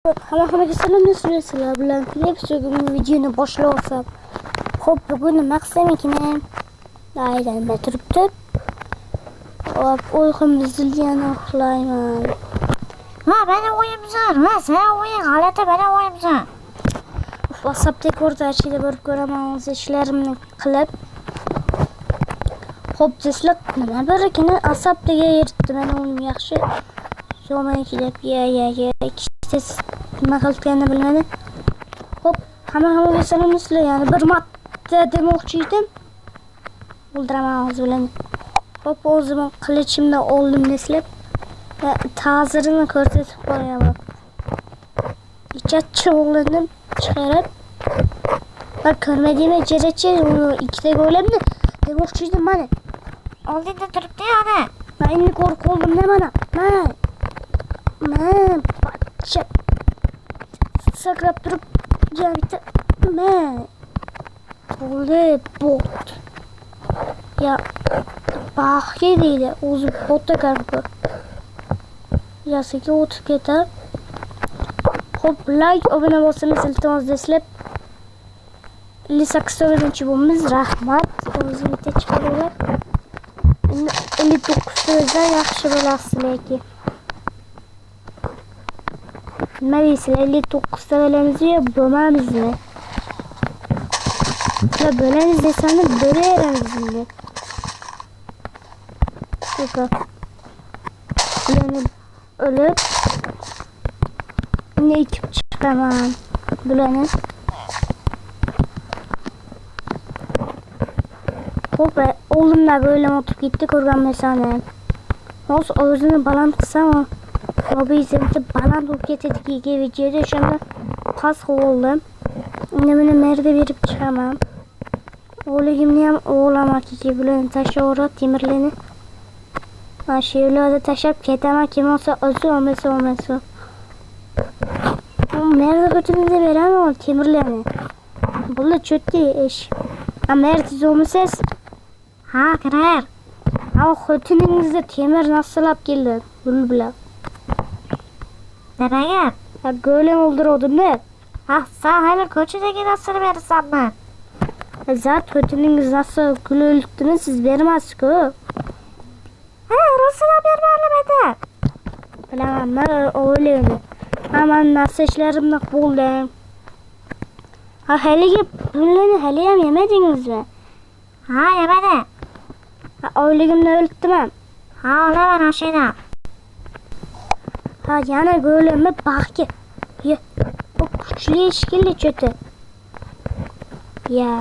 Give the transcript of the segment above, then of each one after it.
Hammaga salom sizlar bilan bugun videoni boshlab Xo'p, bugun nima qilsam ekan? Aylanma turibdi. Hop, uyqum buzilgan, uxlayman. Meni o'yim zo'r. Sen o'ying g'alati, meni o'yim zo'r. WhatsAppda ko'rsatishda borib ko'raman, o'z ishlarimni qilib. Xo'p, sizlar nima bir ekan? WhatsAppga yirtdi, meni o'yim yaxshi. Zo'may kelib, ikkita nima qilganini bilmadim. Xo'p, hammaga salom sizlar. Ya'ni bir marta demoqchi edim. O'ldiraman o'z bilan. Xo'p, o'zim qilichimni oldim deslab, ta'zirini ko'rsatib qo'yaman. Ichachchi o'g'lindim chiqarib. Va ko'rmadingmi, jarachi uni ikkita go'lamni demoqchi edim mana. Oldingda turibdi ana. Men endi ko'rib qoldim-da mana. Men pacha sakrab turib bitta men bo'ldi bot. Ya baxga deydi, o'zi botda qarab. Yasiga o'tib ketar. Xo'p, like, obuna bo'lsangiz iltimos deslab 58 bo'lmiz, rahmat. O'zingiz bitta chiqaringlar. 59 so'zdan yaxshi bo'lasiz lekin. Nima deysizlar, 59 ta bo'lamiz-yu, bo'lmamizmi? Sizlar bo'lamiz desangiz bo'laveramiz endi. Super. Bularni olib ne ekib chiqaman bularni. Xo'p, o'g'limlar bo'ylab o'tib ketdi, ko'rganmisizlar. Hozir o'zini baland qilsam, mobilizmda baland bo'lib ketadi videoda, o'shanda past qildim. Endi buni merda berib chiqaman. O'g'ligimni ham o'g'lamakiga bilan tashlaverib temirlarni. Mana shu yo'lda tashlab ketaman, kim olsa olmasa. Merda o'timizni beraman temirlarni. Bular cho'tdi ish. Merda zo'misiz? Ha, kirar. Xotiningizda temir nasılab keldi? Bul bilan. Nimaga? Go'lam o'ldirdimda. Sen hali ko'chadagi narsani bersanmi? Zat xotiningiz nasıl gul o'libdimi, siz bermasiz-ku? Rasula bermalimadi. Bilaman, men o'ylayman. Men narsa ishlarimni bo'ldim. Haligi pulni hali ham yemadingizmi? Ha, yemadi. O'yligimni o'libdiman. Ha, olaman mashina. Yana go'lamni baxga. O kuchli ishkilli cho'ti. Ya.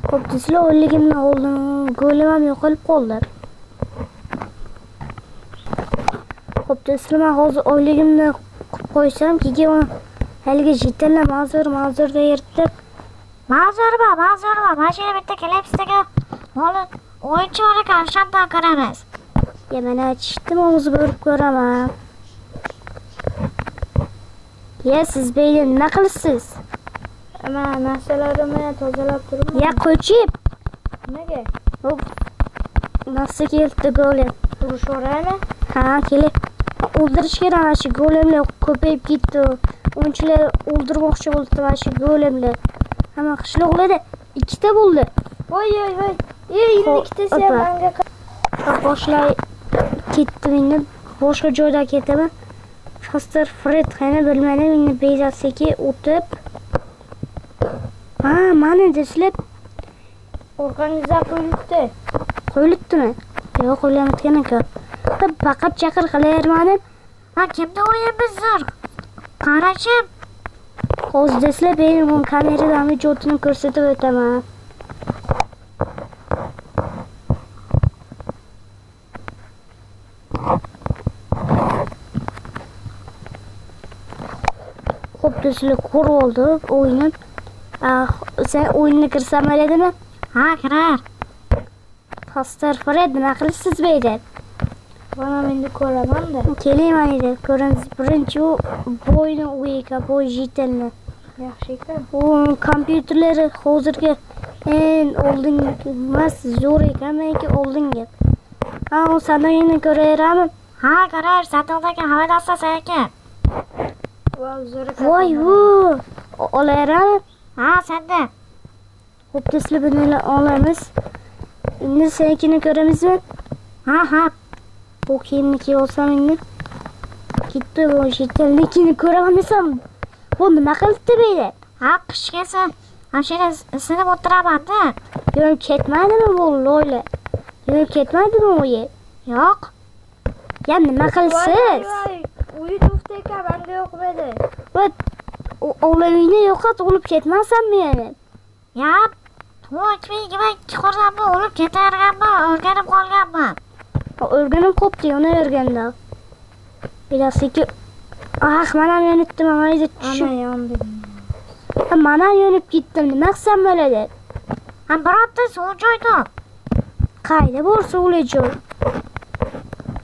Xo'p, sizlar o'yligimni oldim, go'lam ham yo'qolib qoldi. Xo'p, sizlar hozir o'yligimni qilib qo'ysam, keyin haligi jitallar ma'zur deyirdi. Ma'zur. Mashina bitta kelibsizga. Mana o'yinchi bor ekan, shandan ko'ramiz. Ya men aytishdim, o'zi ko'rib ko'raman. Ya siz beyni nima qilasiz? Ama narsalarimni tozalab turibman. Ya qo'chib. Nimaga? Hop. Nasıl keldi go'lam? Urushaveraymi? Ha, kelib. O'ldirish kerak, mana shu go'lamlar ko'payib ketdi. O'yinchilar o'ldirmoqchi bo'ldi mana shu go'lamlar. Hamma qishloqlarda ikkita bo'ldi. Voy. Endi ikkitasi ham menga boshlay ketdim, endi boshqa joyda ketaman. Faster Fred qani bilmadim, endi bezasiki o'tib. Mana deslab orqangizga qo'yilibdimi? Yo'q, qo'yilmagan ekan. Baqab chaqir qilavermadim. Kimda o'yinimiz zo'r? Qarachim. Hozir deslab men kameradan videoni ko'rsatib o'taman. Xo'p, sizlar ko'rib oldik o'yinni. Sen o'yinga kirsam bo'ladimi? Ha, kirar. Faster Fred nima qilasiz bu yerda? Mana endi ko'raman-da. Keling mana yerda ko'ramiz. Birinchi bo'yni o'yiga, bo'y jitalni. Yaxshi ekan. U kompyuterlari hozirgi oldingi emas, zo'r ekan, menki oldingi. O sandig'ingni ko'raveraman. Ha, ko'rar, sandiqdagi havo narsasi ekan. Voy vo. Olaram. Ha senda. Xo'p, sizlar buni olamiz. Endi senikini ko'ramizmi? Ha. Bu kiyimni kiyib olsam endi. Ketdi bu shetelnikini ko'raman desam. Bu nima qilibdi beylar? Ha qishgacha mashina sinib o'tiraman-da. Yurib ketmaydimi bu lo'yla? Yurib ketmaydimi u yer? Yo'q. Ya nima qilsiz? Uyi do'fteka banga yo'qmidi. Va o'g'lingni yo'qot, o'lib ketmasanmi yana? Ya to'ychmigima 2 qo'rsamda o'lib ketaverganman, o'rganib qolganman. O'rganib qopti, yana o'rganda. Bilasiki, mana men yonitdim, mana edi tushib. Ana yondim. Mana yonib ketdim. Nima qilsam bo'ladi? Ha birotta suv joyda. Qayda bo'lsa o'lajoy.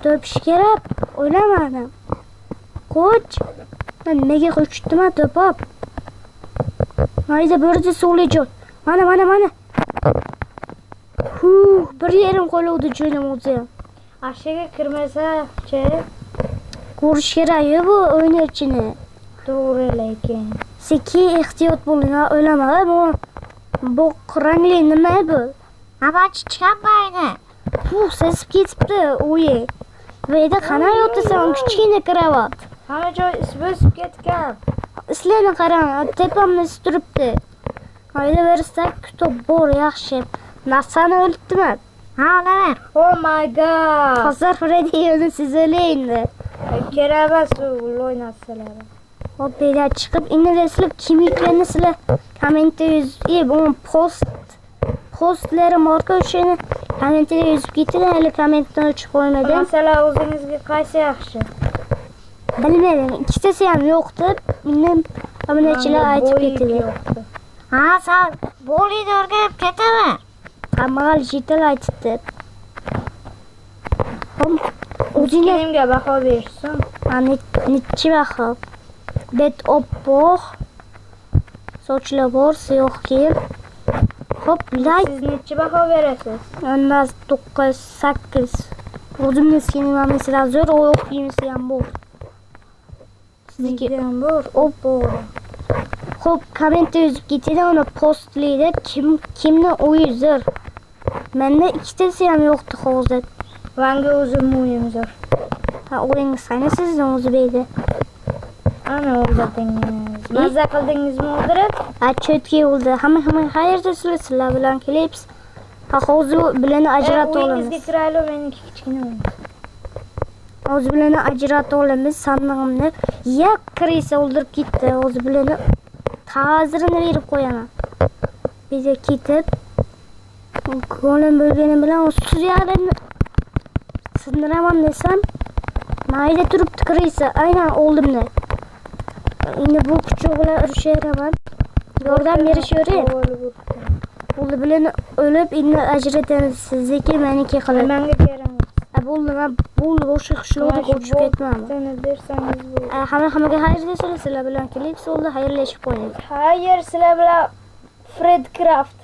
To'pish kerak, o'ylamadim. Qo'ch. Men nega qo'chdim to'pab? Mayda birda o'lajoy. Mana. Bir yerim qoluvdi joyim o'zi. Ashiga kirmasa-chi, Ko'rish kerak bu o'yin ichini. to'g'ri lekin. Sekin ehtiyot bo'ling, o'ylama. Bu rangli nima bu? Ama chiqmaydi. Sezib ketibdi o'yi. Vayda qanday yotasan, kichkina kravat. Hamma joy isbosib ketgan. Sizlarni qarang, tepamda turibdi. Qayda bersak, kitob bor yaxshi. Nasani o'libdimi? Ha olaver. Oh my god. Hozir Freddy'ni siz o'laydi. Kerak u o'ynasalar. Hop, beylar chiqib, endi sizlar kim yuklarni sizlar kommentda bu postlari marka uchun kommentda yozib ketdi, hali kommentdan o'chib qo'ymadim. Masalan, o'zingizga qaysi yaxshi? Bilmadim, ikkitasi ham yo'qdi. Endi obunachilar aytib ketdi. Ha sen bolida o'rganib ketaver. Qamal jital aytdi. O'zingga Kimga baho bersin? nechi baho? Bet oppoq. Sochlar bor, siyoh kiyim. Hop, like. Siz necha baho berasiz? Ondan 9, 8. O'zimni kiyimimiz zo'r, oyoq kiyimisi ham bor. Sizniki Ham bor. oppoq. Hop, kommentda yozib ketadi, uni postlaydi. Kimni o'yi zo'r. Menda ikkitasi ham yo'qdi hozir. Menga o'zim o'yim zo'r. Ha, o'yingiz qani sizning o'zi beydi? Ana o'ldirdingiz. Mazza qildingizmi o'ldirib? Ha, cho'tki bo'ldi. Hamma qayerda sizlar bilan kelibsiz? Ha, hozir bilan ajratib olamiz. O'yingizga kiraylik, meniki kichkina o'yin. O'zi bilan ajratib olamiz sandig'imni. Ya kirisa o'ldirib ketdi. O'zi bilan ta'zirini berib qo'yaman. Bizga ketib ko'lim bo'lgani bilan suyag'ini sindiraman desam, mayda turibdi kirisa. Aynan oldimda. Endi bu kuchuk bilan urishaman. Yordam berishavering. O'zi bilan o'lib, endi ajratamiz. Sizniki, meniki qilib. Menga kerak. Bo'ldi, o'sha qishloqda ko'chib ketmayman. Seni bersangiz bo'ldi. Hammaga xayr desizlar bilan kelib, solda xayrlashib qo'ying. Xayr, sizlar bilan Fredcraft